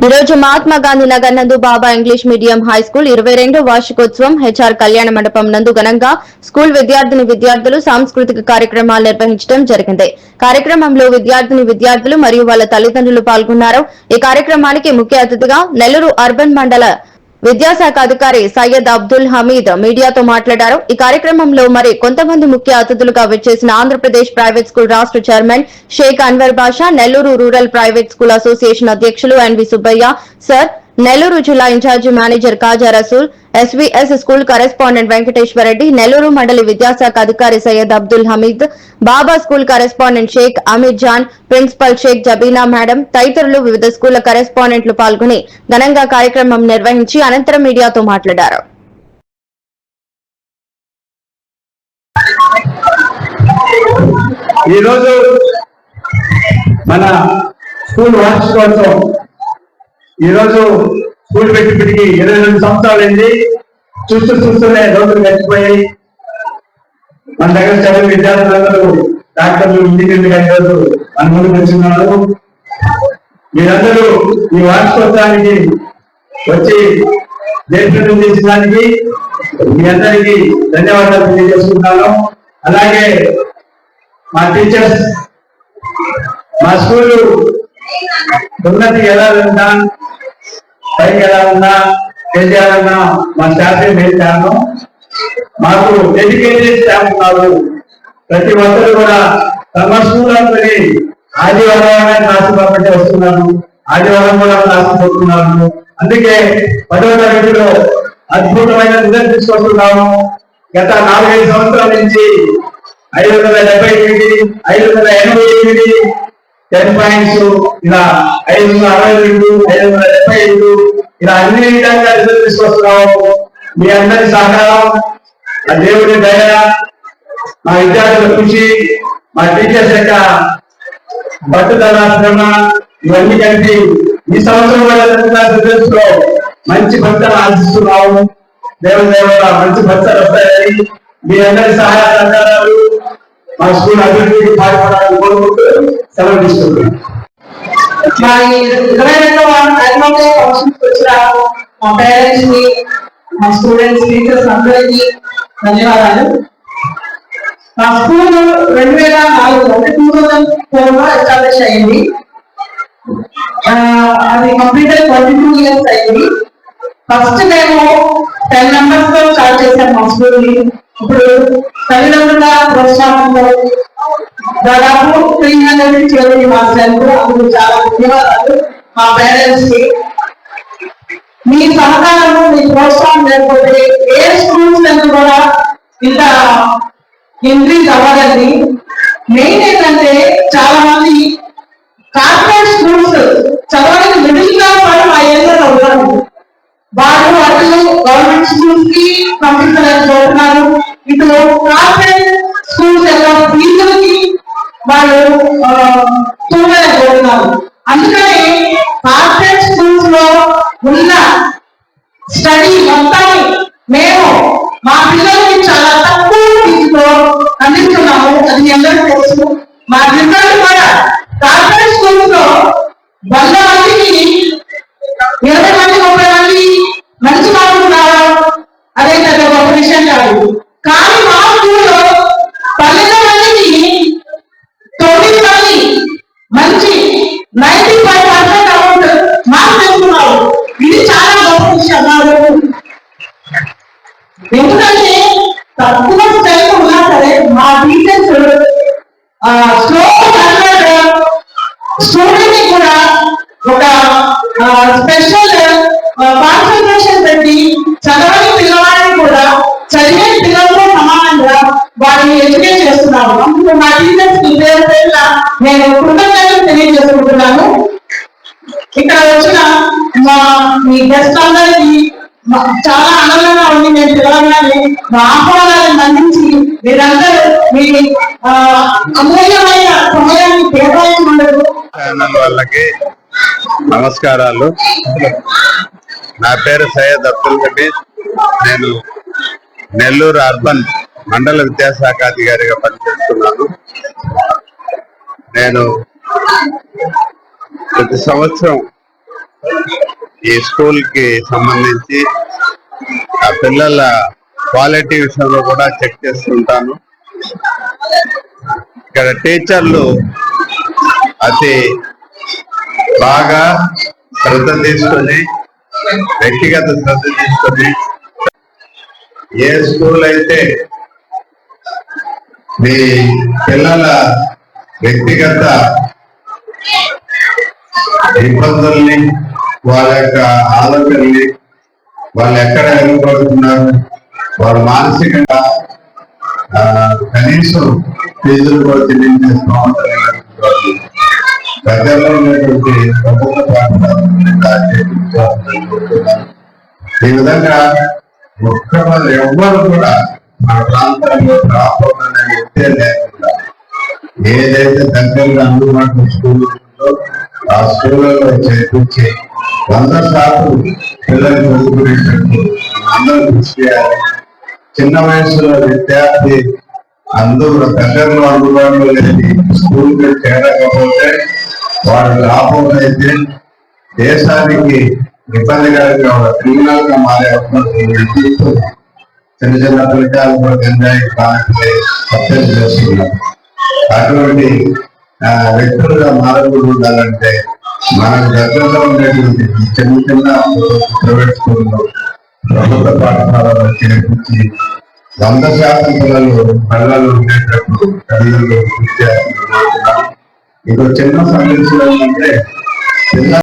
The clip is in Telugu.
ఈ రోజు మహాత్మా గాంధీ నగర్ నందు బాబా ఇంగ్లీష్ మీడియం హై స్కూల్ 22వ వార్షికోత్సవం హెచ్ఆర్ కళ్యాణ మండపం నందు ఘనంగా స్కూల్ విద్యార్థులు సాంస్కృతిక కార్యక్రమాలు నిర్వహించడం జరిగింది. కార్యక్రమంలో విద్యార్థులు మరియు వాళ్ళ తల్లిదండ్రులు పాల్గొన్నారు. ఈ కార్యక్రమానికి ముఖ్య అతిథిగా నెల్లూరు అర్బన్ మండల విద్యాశాఖ అధికారి సయ్యద్ అబ్దుల్ హమీద్ మీడియాతో మాట్లాడారు. ఈ కార్యక్రమంలో మరి కొంతమంది ముఖ్య అతిథులుగా విచ్చేసిన ఆంధ్రప్రదేశ్ ప్రైవేట్ స్కూల్ రాష్ట్ర chairman Sheikh Anwar Basha, Nellore rural private school association అధ్యక్షులు ఎన్వి సుబ్బయ్య సార్, నెల్లూరు జిల్లా in charge manager Kaja Rasool, SVS school correspondent Venkateswara Reddy, Nellore మండలి విద్యాశాఖ అధికారి Syed Abdul Hameed, Baba school correspondent Sheikh Ameer Jan, principal Sheikh Jabeena madam తదితరులు వివిధ స్కూళ్ల కరెస్పాండెంట్లు పాల్గొని ఘనంగా కార్యక్రమం నిర్వహించి అనంతరం మీడియాతో మాట్లాడారు. ఈరోజు మన స్కూల్ వార్షికోత్సవం. ఈరోజు స్కూల్ పెట్టిప్పటికి 22 సంవత్సరాలైంది. చూస్తూనే రోజులు గడిచిపోయాయి. మన దగ్గర చదివిన విద్యార్థులందరూ డాక్టర్లు, ఇంజనీర్లు ఈరోజు మన ముందుకు వచ్చిన్నారు. మీరందరూ ఈ వార్షికోత్సవానికి వచ్చి జయప్రదం చేసడానికి మీ అందరికీ ధన్యవాదాలు తెలియజేస్తున్నాను. అలాగే మా టీచర్స్, మా స్కూలు ఉన్నతి ఎలా ఉన్నా, పైకి ఎలా ఉన్నా, ఏం చేయాలన్నా మా స్టాఫ్ మెయిన్ కారణం. మాకు డెడికేటెడ్ స్టాఫ్ ఉన్నారు. ప్రతి ఒక్కరు కూడా తమ స్కూల్ అనుకుని ఆదివారం క్లాసు కాబట్టి వస్తున్నాను, ఆదివారం కూడా క్లాసు పోతున్నాను. అందుకే 10వ తరగతిలో అద్భుతమైన రిజల్ట్ తీసుకొస్తున్నాము. గత 4-5 సంవత్సరాల నుంచి 578, 588 10 పాయింట్స్, ఇలా 562, 575 ఇలా అన్ని విధంగా రిజల్ట్ తీసుకొస్తున్నాము. మీ అందరి సహకారం, ఆ దేవుడి దయ, మా విద్యార్థుల కృషి, మా టీచర్స్ యొక్క పట్టుదల, శ్రమ ఇవన్నీ కలిపి ఈ సంవత్సరం రిజల్ట్స్ లో మంచి ఫలితాలు ఆశిస్తున్నాము. దేవుడి మంచి ఫలితాలు వస్తాయని మీ అందరి సహాయ సహకారాలు మా స్కూల్ అభివృద్ధికి పాల్పడాలని కోరుకుంటూ సెలవు తీసుకుంటున్నాం. మా 22వ యాన్యువల్ ఫంక్షన్స్ వచ్చిన మా పేరెంట్స్ ని, మా స్టూడెంట్స్, టీచర్స్ అందరికీ ధన్యవాదాలు. మా స్కూల్ 2004లో ఎస్టాబ్లిష్ అయింది. అది కంప్లీట్ 22 ఇయర్స్ అయింది. ఫస్ట్ మేము 10 members తో స్టార్ట్ చేశాం మా స్కూల్ ని. ఇప్పుడు తల్లిదండ్రుల ప్రోత్సాహంతో దాదాపు 300 చేరుకుని మాస్టర్లు. అందుకు చాలా ధన్యవాదాలు మా పేరెంట్స్ కి. మీ సహకారము, మీ ప్రోత్సాహం లేకపోతే ఏ స్కూల్స్ అని కూడా ఇంత ఇంక్రీజ్ అవ్వదండి. మెయిన్ ఏంటంటే చాలా మంది కార్పొరేట్ స్కూల్స్ చదవడానికి మిడిల్ క్లాస్ వాళ్ళు మా ఏరియాలో ఉన్నారు. వాళ్ళు అటు గవర్నమెంట్ స్కూల్స్ కి పంపించలేకపోతున్నారు. ఇటు కార్పొరేట్ స్కూల్స్ యొక్క ఫీజులకి వాళ్ళు చూడలేకపోతున్నారు. అందుకని కార్పొరేట్ స్కూల్స్ లో ఉన్న స్టడీ మొత్తాన్ని మేము మా పిల్లలకి చాలా తక్కువ ఫీజులో అందిస్తున్నాము. అది అందరికీ తెలుసు. మా పిల్లలు కూడా కార్పొరేట్ స్కూల్స్ లో 100 మందికి 20 మంది 30 మంది మంచి మార్కులు రావడం అదే పెద్ద గొప్ప విషయం కాదు. కానీ మా స్కూల్లో 12 మందికి 9 మంది మంచి 95% అమౌంట్ మార్క్స్ తెస్తున్నారు. ఇది చాలా గొప్ప విషయం. ఎందుకంటే తక్కువ స్ట్రెంత్ ఉన్నా సరే మా టీచర్స్ స్లో స్టూడెంట్ ని కూడా ఒక స్పెషల్ కాన్సన్ట్రేషన్ పెట్టి చదవని పిల్లవాడిని కూడా చదివే పిల్లలతో సమానంగా వారిని ఎడ్యుకేట్ చేస్తున్నాము. అందుకు మా టీచర్స్ కి పేరు పేరున నేను కృతజ్ఞతలు తెలియజేసుకుంటున్నాను. ఇక్కడ వచ్చిన మీ గెస్ట్ అందరికీ చాలా ఆనందంగా ఉంది. నేను పిలవగానే మా ఆహ్వానాలను అందించి మీరందరూ మీ అమూల్యమైన సమయాన్ని కేటాయించలేదు. వాళ్ళకి నమస్కారాలు. నా పేరు సయ్యద్ అబ్దుల్ హమీద్. నేను నెల్లూరు అర్బన్ మండల విద్యాశాఖ అధికారిగా పనిచేస్తున్నాను. నేను ప్రతి సంవత్సరం ఈ స్కూల్ కి సంబంధించి ఆ పిల్లల క్వాలిటీ విషయంలో కూడా చెక్ చేస్తుంటాను. ఇక్కడ టీచర్లు అతి బాగా శ్రద్ధ తీసుకొని, వ్యక్తిగత శ్రద్ధ తీసుకొని, ఏ స్కూల్ అయితే మీ పిల్లల వ్యక్తిగత ఇబ్బందుల్ని, వాళ్ళ యొక్క ఆలోచనల్ని, వాళ్ళు ఎక్కడ వెనుకబడుతున్నారు, వాళ్ళు మానసికంగా కనీసం ఫీజులు కూడా చెల్లించే దగ్గరలో ఉన్నటువంటి ప్రభుత్వ పాఠశాల ఈ విధంగా ఒక్కరు ఎవ్వరు కూడా మన ప్రాంతంలో రాబోతున్న వ్యక్తే లేకుండా ఏదైతే దగ్గరగా అందుబాటులో స్కూల్ ఉందో ఆ స్కూళ్ళలో చేర్పించి 100% పిల్లలు చదువుకునేటట్టు అందరూ కృషి చేయాలి. చిన్న వయసులో విద్యార్థి అందరూ దగ్గరలో అందుబాటులో లేని స్కూల్కి చేరకపోతే వాడు రాబోతే దేశానికి ఇబ్బందికరంగా క్రిమినల్ గా మారే అవకాశం చిన్న చిన్న ఫలితాలు కూడా గంజాయి సత్యం చేస్తున్నారు. అటువంటి వ్యక్తులుగా మారకుండా ఉండాలంటే మనకు దగ్గరలో ఉండేటువంటి చిన్న చిన్న ప్రైవేట్ స్కూల్లో, ప్రభుత్వ పాఠశాలలో చేర్పించి 100% పిల్లలు ఉండేటప్పుడు తల్లిదండ్రులు కృషి చేస్తున్నారు. ఇంకో చిన్న సందేశం ఏంటంటే పిల్లలు